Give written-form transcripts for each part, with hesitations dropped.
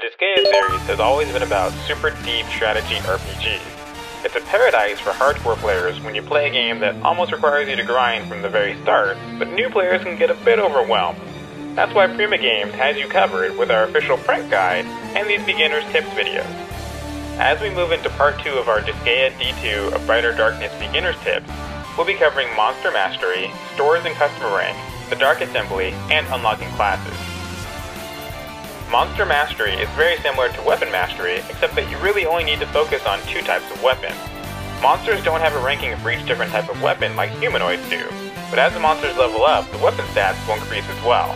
Disgaea series has always been about super deep strategy RPGs. It's a paradise for hardcore players when you play a game that almost requires you to grind from the very start, but new players can get a bit overwhelmed. That's why Prima Games has you covered with our official print guide and these beginner's tips videos. As we move into part 2 of our Disgaea D2 of Brighter Darkness beginner's tips, we'll be covering Monster Mastery, Stores and Customer Rank, the Dark Assembly, and unlocking classes. Monster Mastery is very similar to Weapon Mastery, except that you really only need to focus on 2 types of weapons. Monsters don't have a ranking for each different type of weapon like humanoids do, but as the monsters level up, the weapon stats will increase as well.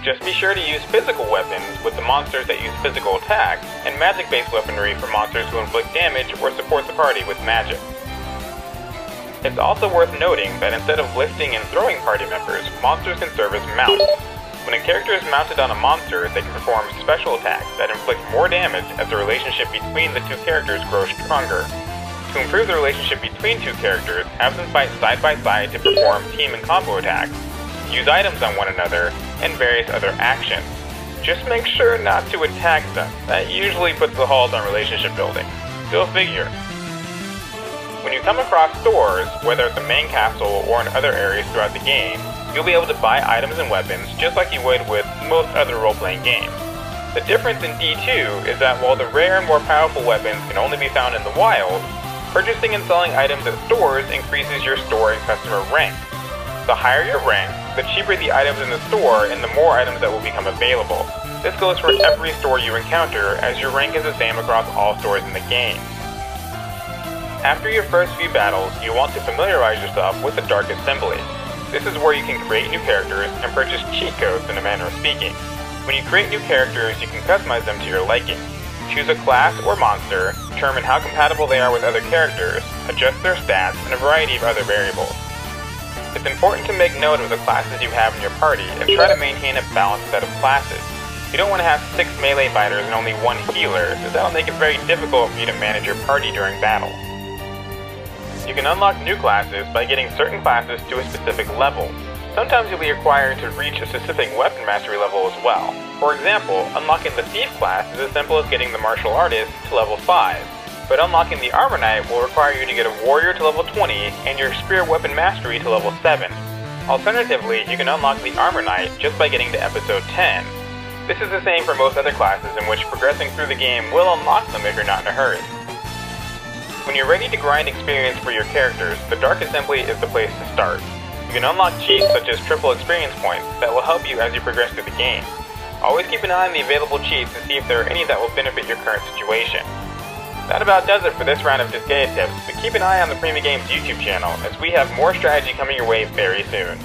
Just be sure to use physical weapons with the monsters that use physical attacks, and magic-based weaponry for monsters who inflict damage or support the party with magic. It's also worth noting that instead of lifting and throwing party members, monsters can serve as mounts. When a character is mounted on a monster, they can perform special attacks that inflict more damage as the relationship between the 2 characters grows stronger. To improve the relationship between 2 characters, have them fight side by side to perform team and combo attacks, use items on one another, and various other actions. Just make sure not to attack them. That usually puts the halt on relationship building. Go figure. When you come across stores, whether at the main castle or in other areas throughout the game, you'll be able to buy items and weapons just like you would with most other role-playing games. The difference in D2 is that while the rare and more powerful weapons can only be found in the wild, purchasing and selling items at stores increases your store and customer rank. The higher your rank, the cheaper the items in the store and the more items that will become available. This goes for every store you encounter, as your rank is the same across all stores in the game. After your first few battles, you want to familiarize yourself with the Dark Assembly. This is where you can create new characters and purchase cheat codes in a manner of speaking. When you create new characters, you can customize them to your liking. Choose a class or monster, determine how compatible they are with other characters, adjust their stats, and a variety of other variables. It's important to make note of the classes you have in your party and try to maintain a balanced set of classes. You don't want to have 6 melee fighters and only 1 healer, as that'll make it very difficult for you to manage your party during battle. You can unlock new classes by getting certain classes to a specific level. Sometimes you'll be required to reach a specific weapon mastery level as well. For example, unlocking the Thief class is as simple as getting the Martial Artist to level 5, but unlocking the Armor Knight will require you to get a Warrior to level 20 and your Spear Weapon Mastery to level 7. Alternatively, you can unlock the Armor Knight just by getting to episode 10. This is the same for most other classes, in which progressing through the game will unlock them if you're not in a hurry. When you're ready to grind experience for your characters, the Dark Assembly is the place to start. You can unlock cheats such as triple experience points that will help you as you progress through the game. Always keep an eye on the available cheats to see if there are any that will benefit your current situation. That about does it for this round of Disgaea tips, but keep an eye on the Prima Games YouTube channel, as we have more strategy coming your way very soon.